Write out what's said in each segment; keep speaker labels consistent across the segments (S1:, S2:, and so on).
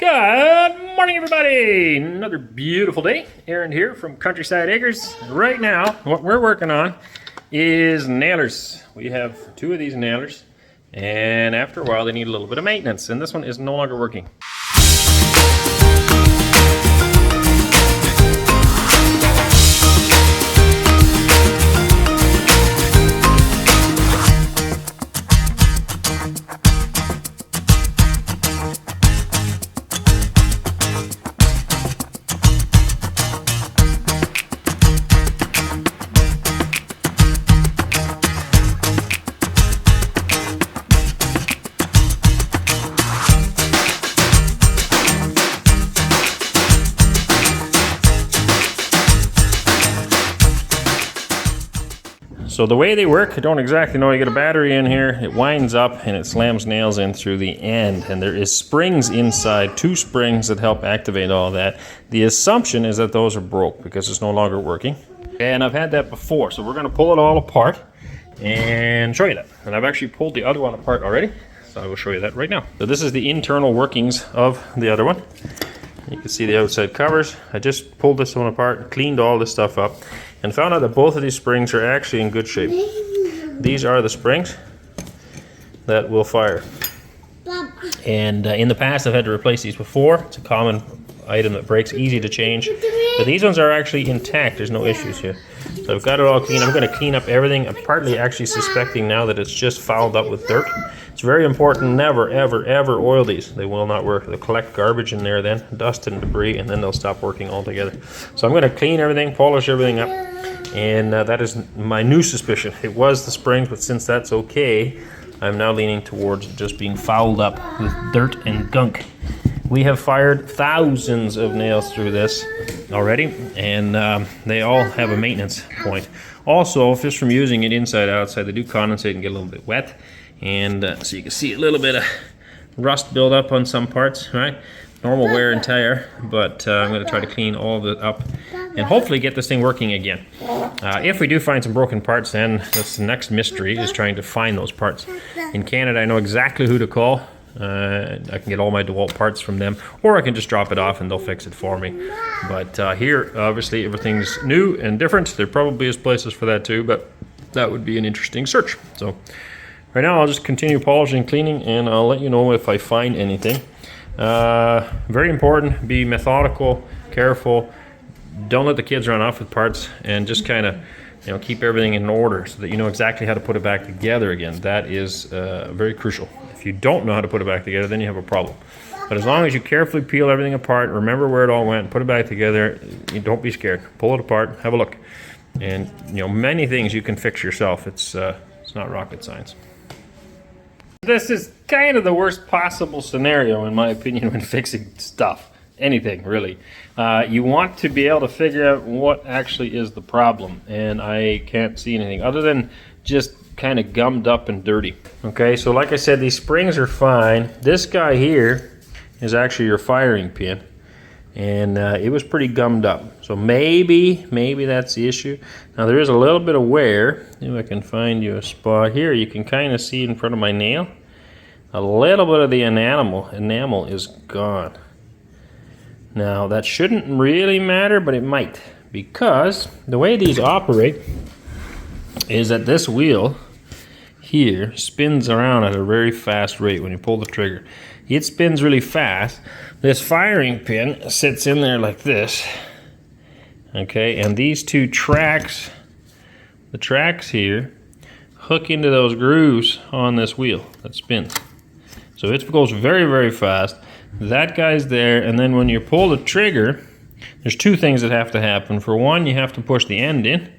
S1: Good morning, everybody! Another beautiful day. Arend here from Countryside Acres. Right now, what we're working on is nailers. We have two of these nailers, and after a while they need a little bit of maintenance, and this one is no longer working. So the way they work, I don't exactly know. You get a battery in here, it winds up and it slams nails in through the end, and there is springs inside, two springs that help activate all that. The assumption is that those are broke because it's no longer working. And I've had that before, so we're going to pull it all apart and show you that. And I've actually pulled the other one apart already, so I will show you that right now. So this is the internal workings of the other one. You can see the outside covers. I just pulled this one apart, cleaned all this stuff up, and found out that both of these springs are actually in good shape. These are the springs that will fire. And in the past I've had to replace these before. It's a common item that breaks, easy to change. But these ones are actually intact, there's no issues here. So I've got it all clean. I'm going to clean up everything. I'm partly actually suspecting now that it's just fouled up with dirt. It's very important, never, ever, ever oil these. They will not work. They'll collect garbage in there then, dust and debris, and then they'll stop working altogether. So I'm going to clean everything, polish everything up, and that is my new suspicion. It was the springs, but since that's okay, I'm now leaning towards just being fouled up with dirt and gunk. We have fired thousands of nails through this already, and they all have a maintenance point. Also, just from using it inside outside, they do condensate and get a little bit wet, and so you can see a little bit of rust build up on some parts, right? Normal wear and tear, but I'm going to try to clean all of it up and hopefully get this thing working again. If we do find some broken parts, then that's the next mystery, is trying to find those parts. In Canada, I know exactly who to call. I can get all my DeWalt parts from them, or I can just drop it off and they'll fix it for me. But here, obviously, everything's new and different. There probably is places for that too, but that would be an interesting search. So right now, I'll just continue polishing, cleaning, and I'll let you know if I find anything. Very important, be methodical, careful. Don't let the kids run off with parts, and just kind of, keep everything in order so that you know exactly how to put it back together again. That is very crucial. If you don't know how to put it back together, then you have a problem. But as long as you carefully peel everything apart, remember where it all went, put it back together, you don't be scared. Pull it apart, have a look. And many things you can fix yourself. It's not rocket science. This is kind of the worst possible scenario, in my opinion, when fixing stuff. Anything, really. You want to be able to figure out what actually is the problem, and I can't see anything other than just kind of gummed up and dirty. Okay, so like I said, these springs are fine. This guy here is actually your firing pin, and it was pretty gummed up. So maybe that's the issue. Now there is a little bit of wear. If I can find you a spot here, you can kind of see in front of my nail. A little bit of the enamel is gone. Now that shouldn't really matter, but it might, because the way these operate is that this wheel here spins around at a very fast rate when you pull the trigger. It spins really fast. This firing pin sits in there like this, okay, and these two tracks, the tracks here, hook into those grooves on this wheel that spins. So it goes very, very fast. That guy's there, and then when you pull the trigger, there's two things that have to happen. For one, you have to push the end in,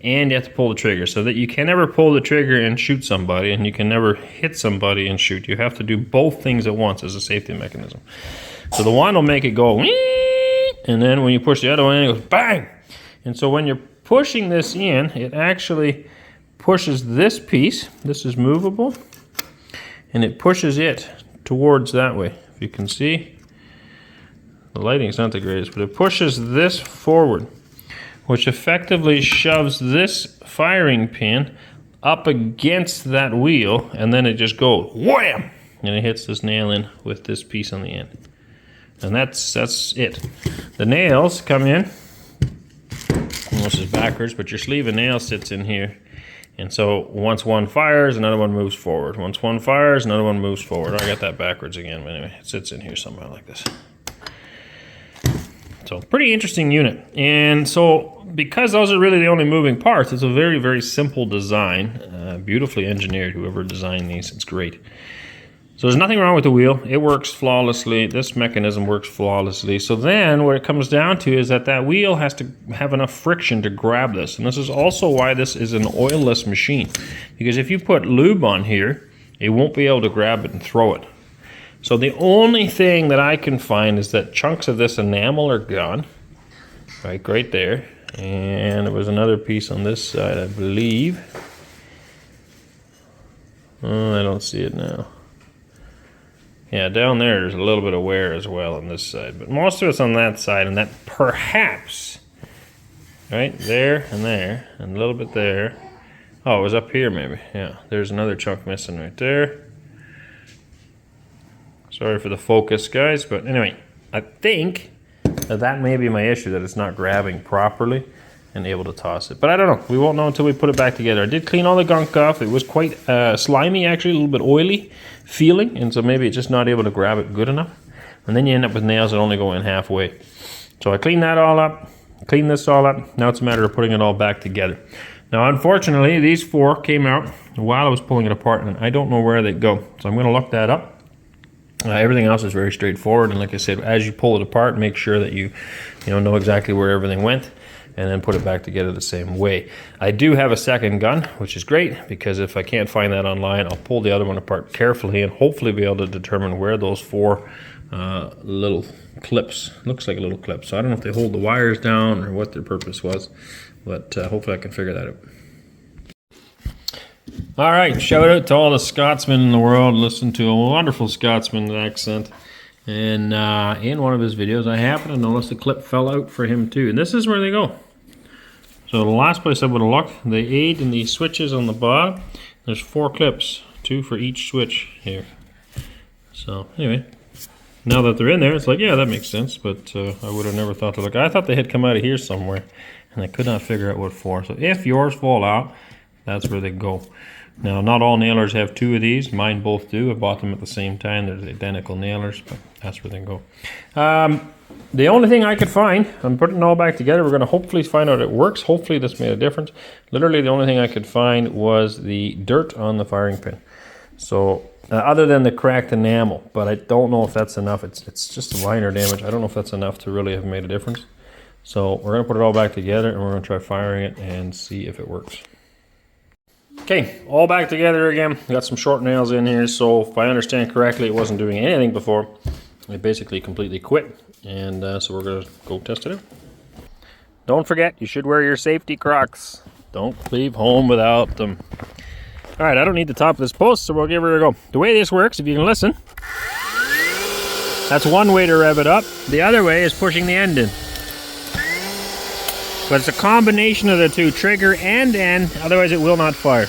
S1: and you have to pull the trigger, so that you can never pull the trigger and shoot somebody, and you can never hit somebody and shoot. You have to do both things at once as a safety mechanism. So the one will make it go, and then when you push the other one in, it goes bang. And so when you're pushing this in, it actually pushes this piece. This is movable, and it pushes it towards that way. If you can see, the lighting's not the greatest, but it pushes this forward, which effectively shoves this firing pin up against that wheel, and then it just goes wham, and it hits this nail in with this piece on the end. And that's it. The nails come in. This is backwards, but your sleeve of nails sits in here. And so once one fires, another one moves forward. Once one fires, another one moves forward. I got that backwards again, but anyway, it sits in here somehow like this. So pretty interesting unit. And so because those are really the only moving parts, it's a very, very simple design. Beautifully engineered, whoever designed these, it's great. So there's nothing wrong with the wheel. It works flawlessly. This mechanism works flawlessly. So then what it comes down to is that that wheel has to have enough friction to grab this. And this is also why this is an oilless machine. Because if you put lube on here, it won't be able to grab it and throw it. So the only thing that I can find is that chunks of this enamel are gone. Right there. And there was another piece on this side, I believe. Oh, I don't see it now. Yeah, down there's a little bit of wear as well on this side, but most of it's on that side, and that perhaps, right, there, and a little bit there. Oh, it was up here maybe, yeah. There's another chunk missing right there. Sorry for the focus, guys, but anyway, I think that may be my issue, that it's not grabbing properly and able to toss it. But I don't know, we won't know until we put it back together. I did clean all the gunk off. It was quite slimy, actually, a little bit oily feeling, and so maybe it's just not able to grab it good enough. And then you end up with nails that only go in halfway. So I cleaned that all up, cleaned this all up. Now it's a matter of putting it all back together. Now, unfortunately, these four came out while I was pulling it apart, and I don't know where they go. So I'm going to look that up. Everything else is very straightforward, and like I said, as you pull it apart, make sure that you know exactly where everything went, and then put it back together the same way. I do have a second gun, which is great, because if I can't find that online, I'll pull the other one apart carefully and hopefully be able to determine where those four little clips, looks like a little clip. So I don't know if they hold the wires down or what their purpose was, but hopefully I can figure that out. All right, shout out to all the Scotsmen in the world. Listen to a wonderful Scotsman accent. And in one of his videos, I happened to notice a clip fell out for him too. And this is where they go. So the last place I would have looked, they aid in the switches on the bottom. There's 4 clips, 2 for each switch here. So anyway, now that they're in there, it's like, yeah, that makes sense. But I would have never thought to look. I thought they had come out of here somewhere, and I could not figure out what for. So if yours fall out, that's where they go. Now, not all nailers have 2 of these. Mine both do. I bought them at the same time. They're identical nailers, but that's where they go. The only thing I could find, I'm putting it all back together. We're going to hopefully find out it works. Hopefully this made a difference. Literally, the only thing I could find was the dirt on the firing pin. So, other than the cracked enamel, but I don't know if that's enough. It's just minor damage. I don't know if that's enough to really have made a difference. So, we're going to put it all back together, and we're going to try firing it and see if it works. Okay, all back together again. Got some short nails in here, so if I understand correctly, it wasn't doing anything before. It basically completely quit, and so we're going to go test it out. Don't forget, you should wear your safety Crocs. Don't leave home without them. All right, I don't need the top of this post, so we'll give it a go. The way this works, if you can listen, that's one way to rev it up. The other way is pushing the end in. But it's a combination of the two, trigger and end, otherwise it will not fire.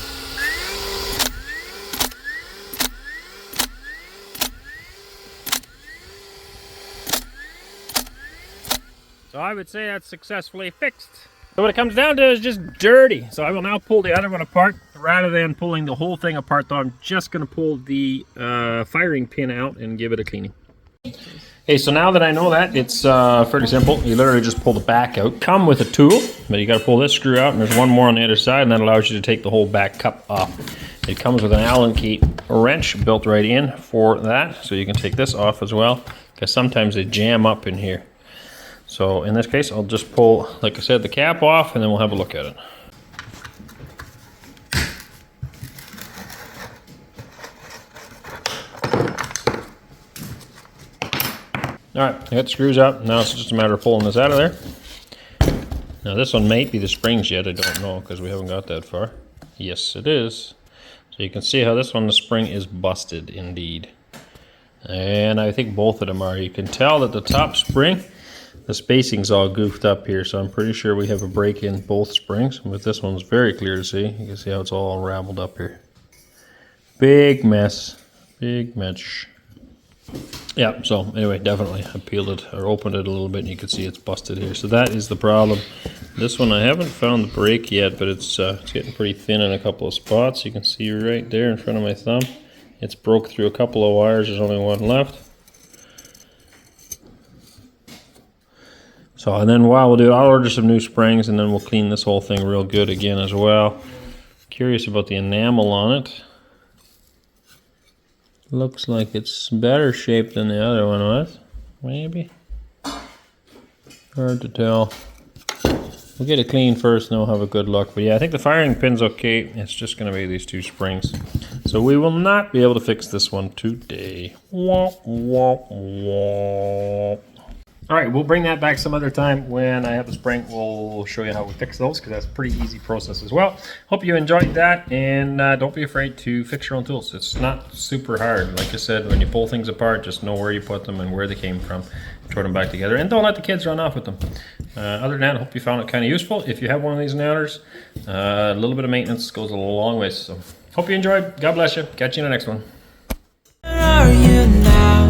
S1: So I would say that's successfully fixed. So what it comes down to is just dirty. So I will now pull the other one apart. Rather than pulling the whole thing apart though, I'm just going to pull the firing pin out and give it a cleaning. Okay, so now that I know that, it's fairly simple. You literally just pull the back out. Come with a tool, but you got to pull this screw out, and there's one more on the other side, and that allows you to take the whole back cup off. It comes with an Allen key wrench built right in for that, so you can take this off as well, because sometimes they jam up in here. So in this case, I'll just pull, like I said, the cap off, and then we'll have a look at it. Alright, I got the screws out. Now it's just a matter of pulling this out of there. Now this one might be the springs yet, I don't know, because we haven't got that far. Yes, it is. So you can see how this one, the spring is busted indeed. And I think both of them are. You can tell that the top spring, the spacing's all goofed up here, so I'm pretty sure we have a break in both springs. But this one's very clear to see. You can see how it's all unraveled up here. Big mess. Big mess. Yeah, so anyway, definitely I peeled it or opened it a little bit and you can see it's busted here. So that is the problem. This one I haven't found the break yet, but it's getting pretty thin in a couple of spots. You can see right there in front of my thumb. It's broke through a couple of wires. There's only one left. So, and then while we'll do it, I'll order some new springs and then we'll clean this whole thing real good again as well. Curious about the enamel on it. Looks like it's better shaped than the other one was. Maybe. Hard to tell. We'll get it clean first and then we'll have a good look. But yeah, I think the firing pin's okay. It's just going to be these two springs. So we will not be able to fix this one today. Wah, wah, wah. All right, we'll bring that back some other time when I have the spring. We'll show you how we fix those because that's a pretty easy process as well. Hope you enjoyed that, and don't be afraid to fix your own tools. It's not super hard. Like I said, when you pull things apart, just know where you put them and where they came from. Throw them back together, and don't let the kids run off with them. Other than that, I hope you found it kind of useful. If you have one of these nailers, a little bit of maintenance goes a long way. So hope you enjoyed. God bless you. Catch you in the next one.
S2: Where are you now?